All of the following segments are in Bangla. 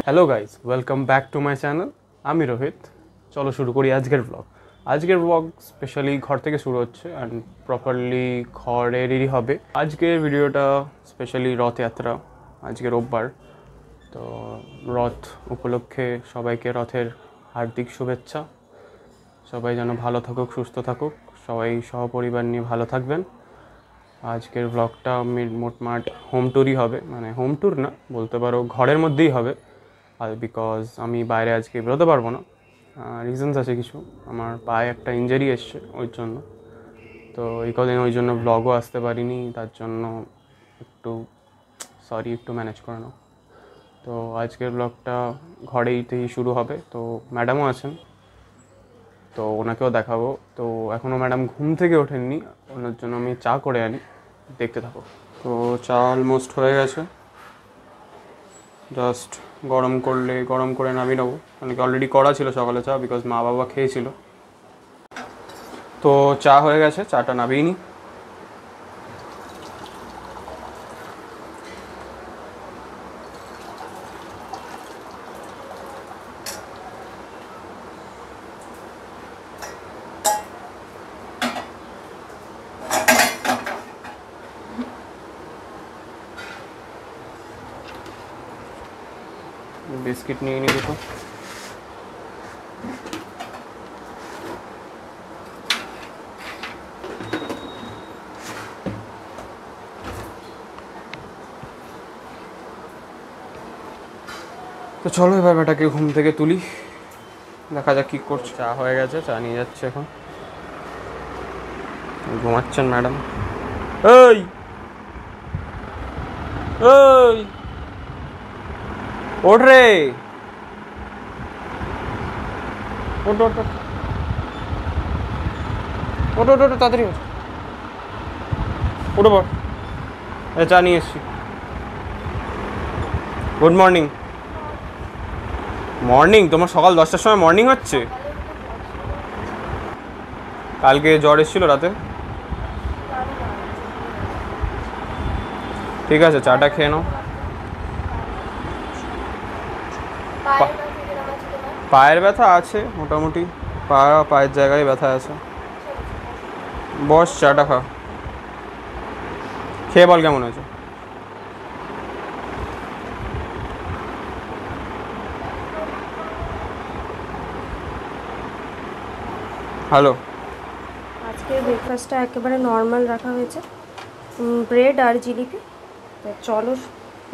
Hello guys, welcome back to my channel. আমি রোহিত। চলো শুরু করি আজকের ব্লগ। আজকের ব্লগ স্পেশালি ঘর থেকে শুরু হচ্ছে অ্যান্ড প্রপারলি ঘরেরই হবে। আজকের ভিডিওটা স্পেশালি রথযাত্রা, আজকে রোববার। তো রথ উপলক্ষে সবাইকে রথের হার্দিক শুভেচ্ছা। সবাই যেন ভালো থাকুক, সুস্থ থাকুক, সবাই সহপরিবার নিয়ে ভালো থাকবেন। আজকের ব্লগটা মোটমাট হোম ট্যুরই হবে, মানে হোম ট্যুর না বলতে পারো, ঘরের মধ্যেই হবে। আর বিকজ আমি বাইরে আজকে বেরোতে পারবো না, রিজনস আছে কিছু। আমার পায়ে একটা ইনজারি এসছে ওই জন্য। তো এই কদিন ওই জন্য ব্লগও আসতে পারিনি, তার জন্য একটু ম্যানেজ করে নাও। তো আজকের ব্লগটা ঘরেইতেই শুরু হবে। তো ম্যাডামও আছেন, তো ওনাকেও দেখাবো। তো এখনও ম্যাডাম ঘুম থেকে ওঠেননি, ওনার জন্য আমি চা করে আনি, দেখতে থাকো। তো চা অলমোস্ট হয়ে গেছে, জাস্ট গরম করে নামিয়ে নেবো। মানে কি অলরেডি করা ছিল সকালে চা, বিকজ মা বাবা খেয়েছিল। তো চা হয়ে গেছে, চাটা নামিয়ে নিই। বিস্কিট নিয়ে নিই দুটো। তো চলো এবার বেটাকে ঘুম থেকে তুলি, দেখা যাক কী করছে। চা হয়ে গেছে, চা নিয়ে যাচ্ছে এখন। ঘুমাচ্ছেন ম্যাডাম। এই এই ওঠ রে, ওঠ ওঠ ওঠ ওঠ ওঠ ওঠ, তাড়াতাড়ি ওঠ, উঠে পড়। চা নিয়ে এসছি। Good morning. মর্নিং? তোমার সকাল 10টার সময় মর্নিং হচ্ছে? কালকে জ্বর এসেছিল রাতে। ঠিক আছে, চাটা খেয়ে নাও। পায়ের ব্যথা আছে মোটামুটি, পায়ের জায়গায় ব্যথা আছে। বস, চাটা খা, খেয়ে বল কেমন হয়েছে। হ্যালো। আজকে ব্রেকফাস্টটা একেবারে নর্মাল রাখা হয়েছে, ব্রেড আর জিলিপি। তো চলো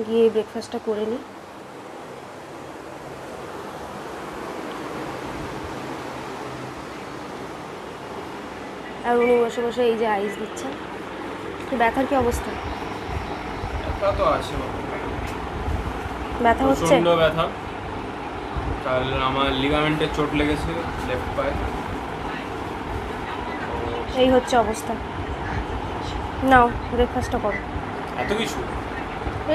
গিয়ে ব্রেকফাস্টটা করে নিই। আর উনি বসে বসে এই যে আইস দিচ্ছেন। ব্যথার কি অবস্থা? ব্যথা তো আছে, ব্যথা হচ্ছে? প্রচণ্ড ব্যথা। কাল আমার লিগামেন্টের চোট লেগেছে লেফট পায়ে। এই হচ্ছে অবস্থা। নাও ব্রেকফাস্টটা করো। এত কিছু?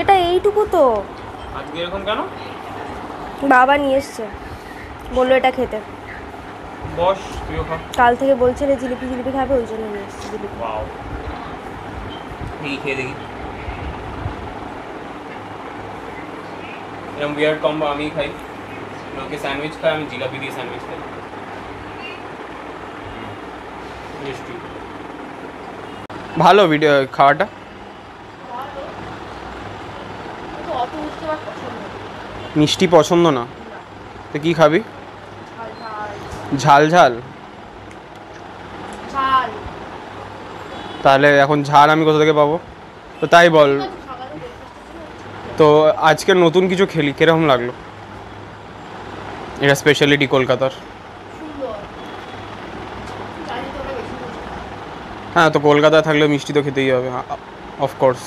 এটা এইটুকু তো। আজকে এরকম কেন? বাবা নিয়ে এসছে, বললো এটা খেতে। বস, তুইও খা। কাল থেকে বলছিলে জিলিপি জিলিপি খাবে, ওই জন্য নিয়ে এসছে জিলিপি। ওয়াও, দেখি খেয়ে দেখি। এরকম বিয়ার্ড কম্বো আমি খাই, লোকে স্যান্ডউইচ খায়, আমি জিলাপি দিয়ে স্যান্ডউইচ খাই। মিষ্টি ভালো ভিডিও খাওয়াটা। মিষ্টি পছন্দ না তো কি খাবি? ঝাল ঝাল? তাহলে এখন ঝাল আমি কোথা থেকে পাবো? তো তাই বল। তো আজকে নতুন কিছু খেলি, কিরকম লাগলো? এটা স্পেশালিটি কলকাতার। হ্যাঁ, তো কলকাতায় থাকলে মিষ্টি তো খেতেই হবে, অফকোর্স।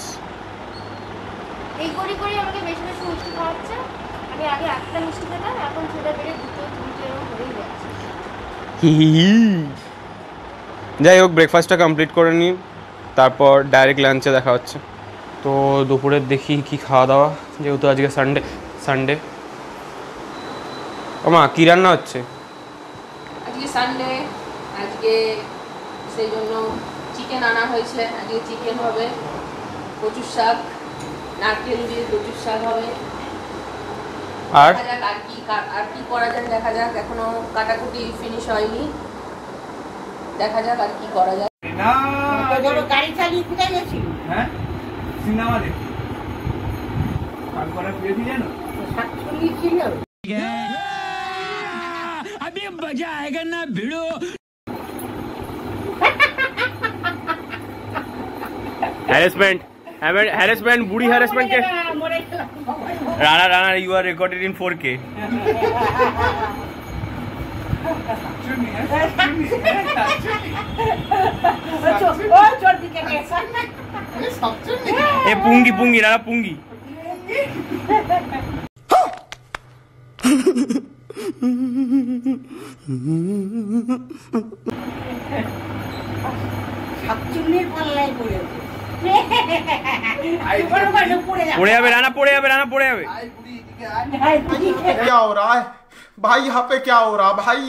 এই করি করি আমাকে বেশি বেশি মিষ্টি খাওয়াচ্ছে। আমি আগে একটা মিষ্টি খেতাম, এখন সেটা বেড়ে দুটো তিনটে এরকম হয়েই যাচ্ছে। যাই হোক, ব্রেকফাস্টটা কমপ্লিট করে নিই, তারপর ডাইরেক্ট লাঞ্চে দেখা হচ্ছে। তো দুপুরের দেখি কি খাওয়া দাওয়া, যেহেতু আজকে সানডে। ও মা, কী রান্না হচ্ছে? আজকে সানডে, আজকে সেই জন্য চিকেন আনা হয়েছে। আজকে চিকেন হবে, কচুর শাক, নারকেল দিয়ে কচুর শাক হবে, আর দেখা যাক আর কি করা যায়, দেখা যাক, এখনো কাটাকুটি ফিনিশ হয়নি, দেখা যাক আর কি করা যায়। না গাড়ি চালিয়ে কোথায় গেছিল? হ্যাঁ, সিনেমা দেখি। কাল করা পেয়েছি জানো, শাকচুন্নি ছিল। अभी मजा आएगा ना भिड़ो। harassment बुरी harassment के Rana you are recorded in 4K। ए पुंगी राणा पुंगी। पड़े जावे राणा पड़े जावे। क्या हो रहा है भाई? यहाँ पे क्या हो रहा है भाई?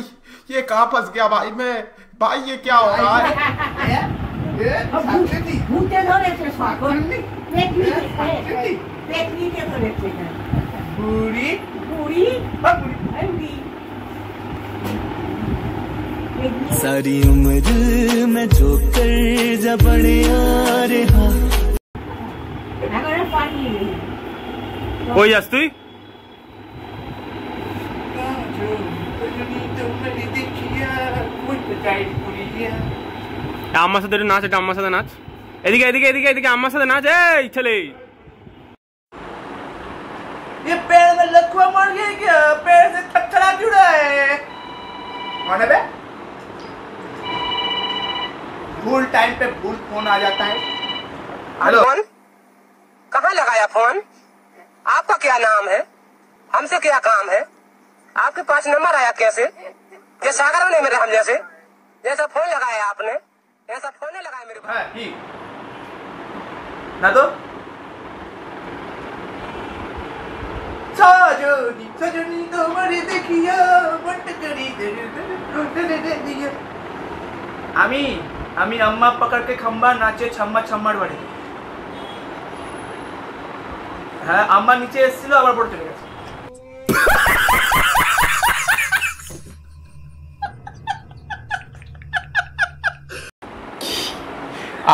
ये कहाँ फंस गया भाई मैं? भाई ये क्या हो रहा है? सारी उम्र में जो कर जबड़े आ रहा। কই যাস তুই? আমার সাথে নাচ, এটা আমার সাথে নাচ। এদিকে এদিকে এদিকে এদিকে আমার সাথে নাচ। এই ছেলে, ये पैर में लकवा मर गया क्या? पैर से थरथरा क्यों रहा है? कौन है बे? भूल टाइम पे भूल फोन आ जाता है। हेलो, कहाँ लगाया फोन? आपका क्या नाम है? हमसे क्या काम है? आपके पास नंबर आया कैसे? ये सागर में मेरे हम जैसे जैसा फोन लगाया आपने, ऐसा फोन नहीं लगाया मेरे पास। हाँ ठीक ना तो सजनी सजनी तुम्हारी देखिया बट करी আমি अम्मा पकड़ के खंबा नाचे छम्मा छम्मार बाड़ी। হ্যাঁ আম্মা নিচে এসেছিল আবার পড়ে চলে গেছে।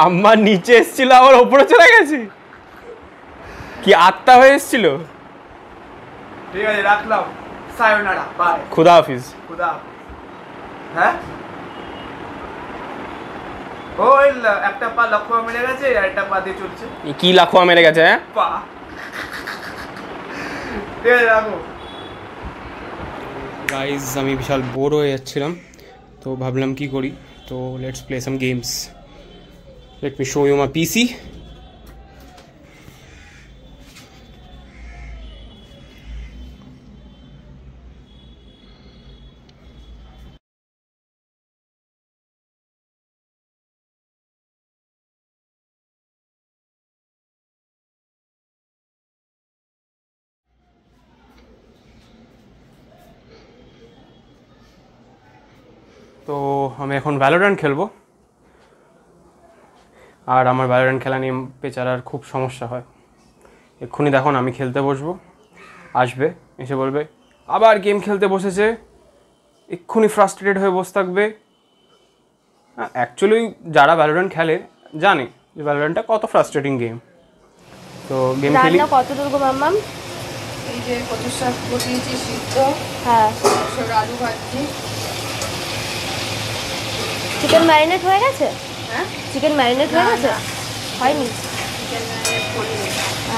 আম্মা নিচে এসেছিল আবার উপরে চলে গেছে। কি আত্মা হয়ে এসেছিল? ঠিক আছে রাখলাম, সায়োনারা, বাই, খুদা হাফিজ। খুদা। হ্যাঁ ওই একটা পা লক্ষ্য মেরে গেছে আর একটা পা দিয়ে চলছে। কি লাখোয়া মেরে গেছে? হ্যাঁ পা। ঠিক আছে রাখো। গাইজ আমি বিশাল বোর হয়ে যাচ্ছিলাম, তো ভাবলাম কি করি, তো let's play some games. Let me show you my PC. তো আমি এখন ভ্যালোরেন্ট খেলবো, আর আমার ভ্যালোরেন্ট খেলা নিয়ে বেচারার খুব সমস্যা হয়। এক্ষুনি দেখুন আমি খেলতে বসবো, আসবে এসে বলবে আবার গেম খেলতে বসেছে, এক্ষুনি ফ্রাস্ট্রেটেড হয়ে বসে থাকবে। অ্যাকচুয়ালি যারা ভ্যালোরেন্ট খেলে জানে যে ভ্যালোরেন্টটা কত ফ্রাস্ট্রেটিং গেম। তো গেম খেলি। রান্না কতদূর গো মাম্মাম? এই যে কচুর শাক বসিয়েছি সিদ্ধ, হ্যাঁ, আলু ভাজছি। চিকেন ম্যারিনেট হয়ে গেছে? হ্যাঁ চিকেন ম্যারিনেট হয়ে গেছে? হয়নি? চিকেন ম্যারিনেট করিনি।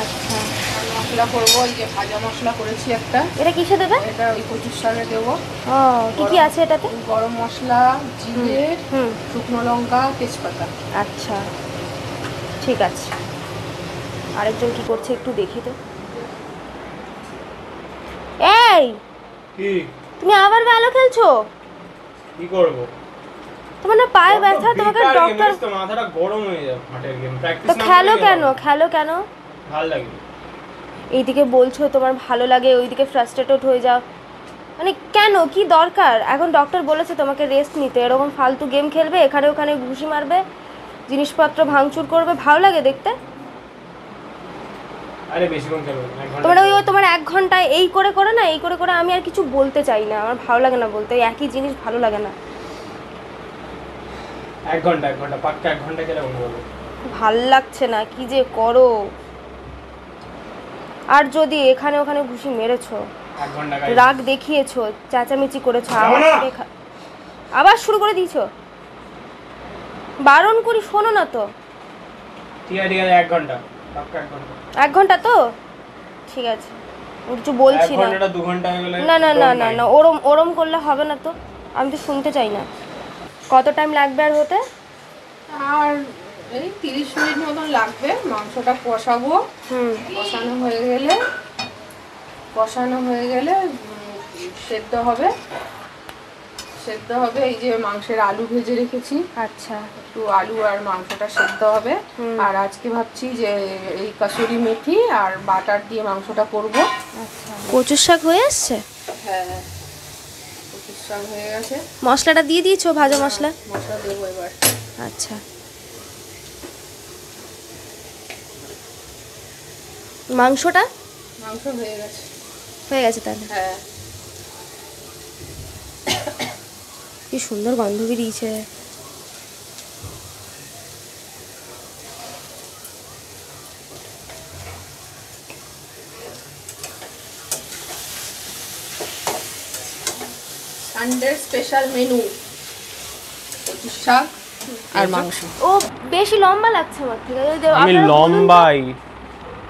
আচ্ছা, আর মশলা করবো, এই যে ভাজা মশলা করেছি একটা। এটা কিসে দেবে? এটা ওই কচুর শাকে দেবো। ও, কি কি আছে এটাতে? গরম মশলা, জিরে, হুম, শুকনো লঙ্কা, তেজপাতা। আচ্ছা ঠিক আছে। আরেকজন কি করছে একটু দেখি তো। এই কি তুমি আবার ভালো খেলছো? কি করবো? তোমার না পায়ে ব্যথা, তোমাকে ডক্টর। তো মাথাটা গরম হয়ে যায় মাঠের গেম প্র্যাকটিস তো না খেলো কেন? খেলো কেন? ভালো লাগে। এইদিকে বলছো তোমার ভালো লাগে, ওইদিকে ফ্রাস্ট্রেটেড হয়ে যাও, মানে কেন? কি দরকার? এখন ডক্টর বলেছে তোমাকে রেস্ট নিতে, এরকম ফালতু গেম খেলবে, এখানে ওখানে ঘুষি মারবে, জিনিসপত্র ভাঙচুর করবে, ভালো লাগে দেখতে? আরে বেশিক্ষণ খেলবো না, 1 ঘন্টা। তোমার ওই তোমার 1 ঘন্টায় এই করে করে না, এই করে করে আমি আর কিছু বলতে চাই না, আমার ভালো লাগে না বলতে, ওই একই জিনিস ভালো লাগে না। 1 ঘন্টা পাক্কা 1 ঘন্টা খেলে বন্ধ করবো। ভাল লাগছে না, কি যে করো। আর যদি এখানে ওখানে ঘুষি মেরেছো, 1 ঘন্টা রাগ দেখিয়েছো, চেঁচামেচি করেছো, আবার শুরু করে দিয়েছো, বারণ করি শোনো না তো। ঠিক আছে 1 ঘন্টা পাক্কা 1 ঘন্টা। 1 ঘন্টা তো ঠিক আছে, কিছু বলছি 1 না। ঘন্টাটা 2 ঘন্টা হয়ে গেলে না না না না না, ওরম করলে হবে না তো, আমি তো শুনতে চাই না। কত টাইম লাগবে আর হতে? আর এই 30 মিনিট মতন লাগবে। মাংসটা কষাবো, কষানো হয়ে গেলে সেদ্ধ হবে। এই যে মাংসের আলু ভেজে রেখেছি, আচ্ছা, একটু আলু আর মাংসটা সেদ্ধ হবে। আর আজকে ভাবছি যে এই কাসুরি মেথি আর বাটার দিয়ে মাংসটা করব। আচ্ছা, কচুর শাক হয়ে আসছে? হ্যাঁ, কচুর শাক হয়ে গেছে। মশলাটা দিয়ে দিয়েছো, ভাজা মশলা? মশলা দেবো এবার। আচ্ছা, মাংস হয়ে গেছে তাহলে। হ্যাঁ, কি সুন্দর গন্ধ বেরিয়েছে। সানডে স্পেশাল মেনু কচুর শাক আর মাংস। ও বেশি লম্বা লাগছে আমার থেকে। আমি লম্বাই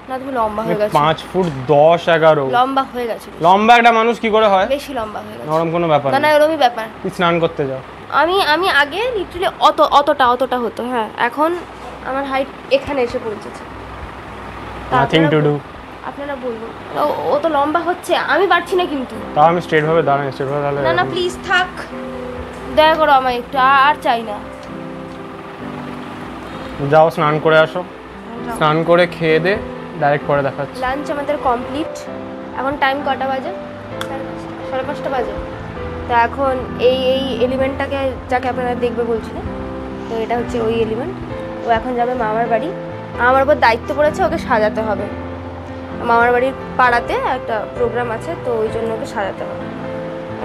না, তুমি লম্বা হয়ে গেছো। 5 ফুট 10 11। লম্বা হয়ে গেছে, লম্বা একটা মানুষ কি করে হয়? বেশি লম্বা হয়ে গেছে। নরম কোনো ব্যাপার না না। না, এরকমই ব্যাপার। তুই স্নান করতে যাও। আমি আগে লিটারালি অতটা হতো, হ্যাঁ, এখন আমার হাইট এখানে এসে পৌঁছেছে। Nothing to do. আপনারা বলুন, ও তো লম্বা হচ্ছে, আমি পারছি না কিন্তু। তাও আমি স্ট্রেট ভাবে দাঁড়াই, স্ট্রেট ভাবে দাঁড়ালে না না, প্লিজ থাক, দয়া করো আমায় একটু, আর চাই না। যাও স্নান করে আসো, স্নান করে খেয়ে দে, ডাইরেক্ট পরে দেখাচ্ছি। লাঞ্চ আমাদের কমপ্লিট। এখন টাইম কটা বাজে? 5:30 বাজে। তো এখন এই এলিমেন্টটাকে, যাকে আপনারা দেখবে বলছিলেন, তো এটা হচ্ছে ওই এলিমেন্ট। ও এখন যাবে মামার বাড়ি। আমার উপর দায়িত্ব পড়েছে ওকে সাজাতে হবে। মামার বাড়ির পাড়াতে একটা প্রোগ্রাম আছে, তো ওই জন্য ওকে সাজাতে হবে।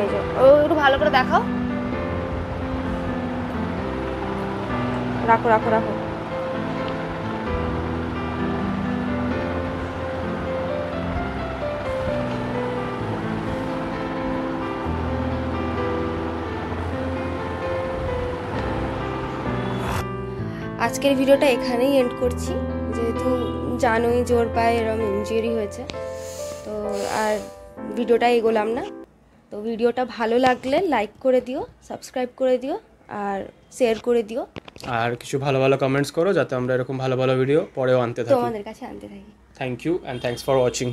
এই যে ও একটু ভালো করে দেখাও, রাখো। আজকের ভিডিওটা এখানেই এন্ড করছি, যেহেতু জানোই জোর পায়ে এরকম ইনজুরি হয়েছে, তো আর ভিডিওটা এগোলাম না। তো ভিডিওটা ভালো লাগলে লাইক করে দিও, সাবস্ক্রাইব করে দিও আর শেয়ার করে দিও, আর কিছু ভালো ভালো কমেন্টস করো যাতে আমরা এরকম ভালো ভালো ভিডিও পরেও আনতে থাকি, তোমাদের কাছে আনতে থাকি। Thank you and thanks for watching.